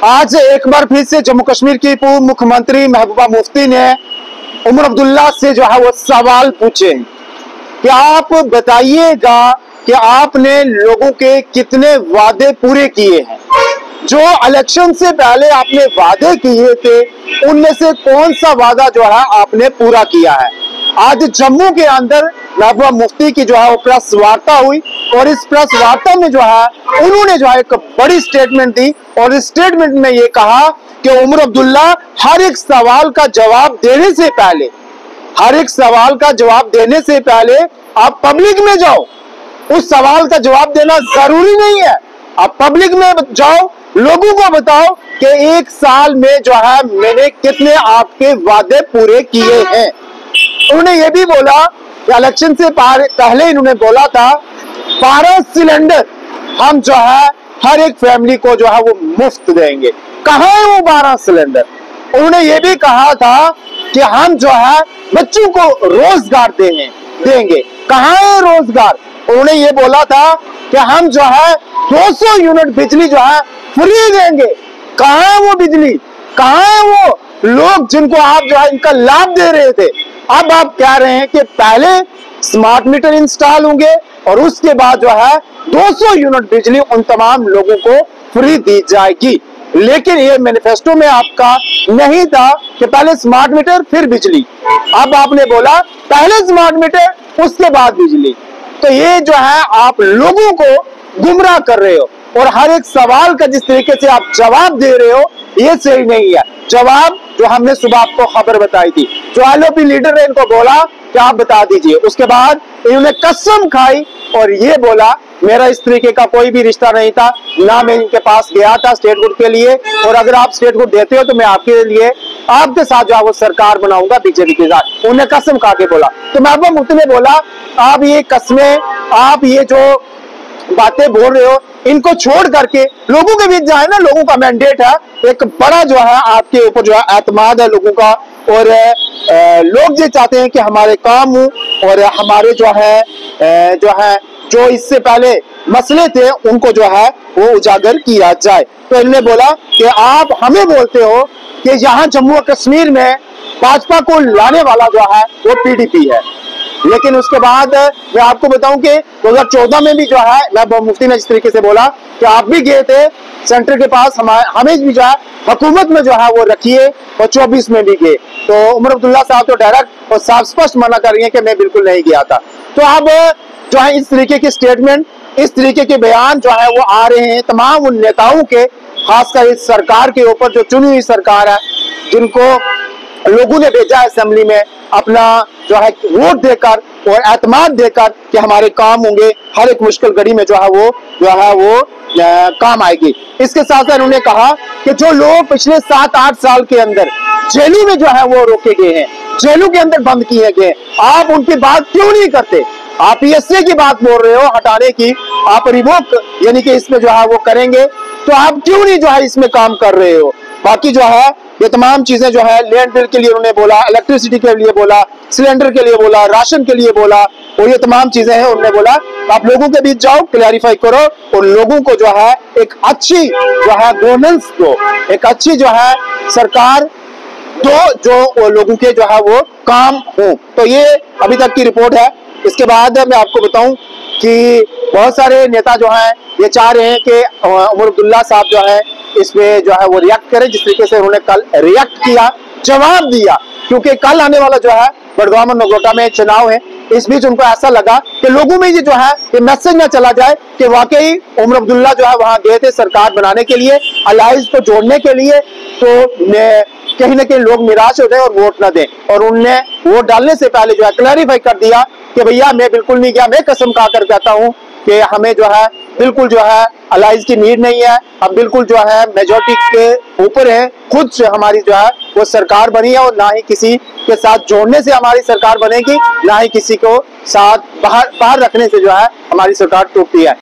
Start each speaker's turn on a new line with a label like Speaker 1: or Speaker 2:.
Speaker 1: आज एक बार फिर से जम्मू कश्मीर की पूर्व मुख्यमंत्री महबूबा मुफ्ती ने उमर अब्दुल्ला से जो है वो सवाल पूछे कि आप बताइएगा कि आपने लोगों के कितने वादे पूरे किए हैं। जो इलेक्शन से पहले आपने वादे किए थे उनमें से कौन सा वादा जो है आपने पूरा किया है। आज जम्मू के अंदर महबूबा मुफ्ती की जो है वो प्रेस वार्ता हुई और इस प्रेस वार्ता में जो है उन्होंने जो है एक बड़ी स्टेटमेंट दी और इस स्टेटमेंट में ये कहा कि उमर अब्दुल्ला हर एक सवाल का जवाब देने से पहले आप पब्लिक में जाओ। उस सवाल का जवाब देना जरूरी नहीं है, आप पब्लिक में जाओ, लोगों को बताओ कि एक साल में जो है मैंने कितने आपके वादे पूरे किए हैं। उन्होंने ये भी बोला कि इलेक्शन से पहले इन्होंने बोला था 12 सिलेंडर हम जो है हर एक फैमिली को जो है वो मुफ्त देंगे। कहाँ है वो 12 सिलेंडर। उन्होंने ये भी कहा था कि हम जो है बच्चों को रोजगार देंगे। कहाँ है रोजगार। उन्होंने ये बोला था कि हम जो है 200 यूनिट बिजली जो है फ्री देंगे। कहाँ है वो बिजली, कहाँ है वो लोग जिनको आप जो है इनका लाभ दे रहे थे। अब आप कह रहे हैं कि पहले स्मार्ट मीटर इंस्टॉल होंगे और उसके बाद जो है 200 यूनिट बिजली उन तमाम लोगों को फ्री दी जाएगी। लेकिन ये मैनिफेस्टो में आपका नहीं था कि पहले स्मार्ट मीटर फिर बिजली। अब आपने बोला पहले स्मार्ट मीटर उसके बाद बिजली। तो ये जो है आप लोगों को गुमराह कर रहे हो और हर एक सवाल का जिस तरीके से आप जवाब दे रहे हो ये सही नहीं है। जवाब जो हमने सुबह आपको खबर बताई थी, जो एलओपी लीडर ने इनको बोला कि आप बता दीजिए, उसके बाद इन्होंने कसम खाई और ये बोला मेरा इस तरीके का कोई भी रिश्ता नहीं था, ना मैं इनके पास गया था स्टेटहुड के लिए, और अगर आप स्टेटहुड देते हो तो मैं आपके लिए आपके साथ जो है वो सरकार बनाऊंगा बीजेपी के साथ। उन्होंने कसम खा के बोला। तो महबूबा मुफ्ती ने बोला आप ये कस्में, आप ये जो बातें बोल रहे हो इनको छोड़ करके लोगों के बीच जाए ना। लोगों का मैंडेट है, एक बड़ा जो है आपके ऊपर जो है एतमाद है लोगों का, और लोग ये चाहते हैं कि हमारे काम हो और हमारे जो इससे पहले मसले थे उनको जो है वो उजागर किया जाए। तो इन्होंने बोला कि आप हमें बोलते हो कि यहाँ जम्मू कश्मीर में भाजपा को लाने वाला जो है वो पीडीपी है, लेकिन उसके बाद मैं आपको बताऊं कि 2014 में भी जो है महबूबा मुफ्ती ने इस तरीके से बोला कि आप भी गए थे सेंटर के पास, हमें भी जो है हुकूमत में जो है वो रखिए, और 24 में भी गए। तो उमर अब्दुल्ला साहब तो डायरेक्ट और साफ स्पष्ट मना कर रही है कि मैं बिल्कुल नहीं गया था। तो अब जो है इस तरीके की स्टेटमेंट, इस तरीके के बयान जो है वो आ रहे हैं तमाम उन नेताओं के, खासकर इस सरकार के ऊपर जो चुनी हुई सरकार है, जिनको लोगों ने भेजा है असेंबली में अपना जो है वोट देकर और एतमाद देकर कि हमारे काम होंगे, हर एक मुश्किल घड़ी में जो है वो काम आएगी। इसके साथ साथ उन्होंने कहा कि जो लोग पिछले 7-8 साल के अंदर जेलों में जो है वो रोके गए हैं, जेलों के अंदर बंद किए गए, आप उनकी बात क्यों नहीं करते। आप पीएसए की बात बोल रहे हो हटाने की, आप रिवोक यानी कि इसमें जो है वो करेंगे, तो आप क्यों नहीं जो है इसमें काम कर रहे हो। बाकी जो है ये तमाम चीजें जो है लैंड बिल के लिए उन्होंने बोला, इलेक्ट्रिसिटी के लिए बोला, सिलेंडर के लिए बोला, राशन के लिए बोला, और ये तमाम चीजें हैं। उन्होंने बोला आप लोगों के बीच जाओ, क्लैरिफाई करो और लोगों को जो है एक अच्छी जो है गवर्नेंस दो, एक अच्छी जो है सरकार दो, जो लोगों के जो है वो काम हो। तो ये अभी तक की रिपोर्ट है। इसके बाद मैं आपको बताऊं कि बहुत सारे नेता जो हैं ये चाह रहे हैं कि उमर अब्दुल्ला साहब जो है इसमें जो है वो रिएक्ट करें, जिस तरीके से उन्होंने कल रिएक्ट किया, जवाब दिया, क्योंकि कल आने वाला जो है बड़गाम और नगरोटा में चुनाव है। इस बीच उनको ऐसा लगा कि लोगों में ये जो है ये मैसेज ना चला जाए कि वाकई उमर अब्दुल्ला जो है वहां गए थे सरकार बनाने के लिए, अलायंस को जोड़ने के लिए, तो कहीं ना कहीं लोग निराश हो जाए और वोट ना दें। और उनने वोट डालने से पहले जो है क्लैरिफाई कर दिया कि भैया मैं बिल्कुल नहीं गया, मैं कसम खाकर कहता हूं कि हमें जो है बिल्कुल जो है अलायंस की नीड नहीं है, अब बिल्कुल जो है मेजॉरिटी के ऊपर है, खुद से हमारी जो है वो सरकार बनी है, और ना ही किसी के साथ जोड़ने से हमारी सरकार बनेगी, ना ही किसी को साथ बाहर रखने से जो है हमारी सरकार टूटती है।